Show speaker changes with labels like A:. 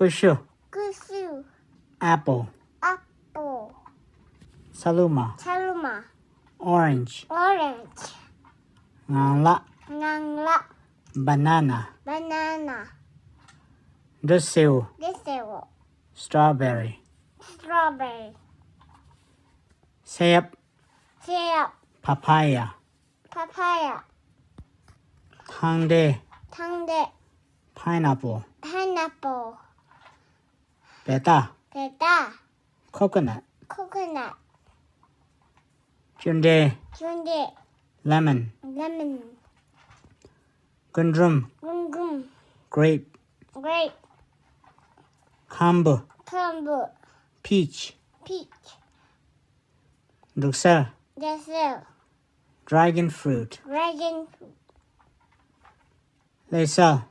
A: Kushu.
B: Kushu.
A: Apple.
B: Apple.
A: Saluma.
B: Saluma.
A: Orange.
B: Orange.
A: Ngala.
B: Ngangla.
A: Banana.
B: Banana.
A: Dusiu.
B: Disable.
A: Strawberry.
B: Strawberry.
A: Sep.
B: Syrup.
A: Papaya.
B: Papaya.
A: Tangde.
B: Tangde.
A: Pineapple.
B: Pineapple.
A: Beta.
B: Beta.
A: Coconut.
B: Coconut.
A: Junde.
B: Junde.
A: Lemon.
B: Lemon.
A: Gundrum.
B: Gum.
A: Grape.
B: Grape.
A: Kambu.
B: Crumble.
A: Peach.
B: Peach.
A: Duksel.
B: Dessert.
A: Dragon fruit.
B: Dragon fruit.
A: Lesel.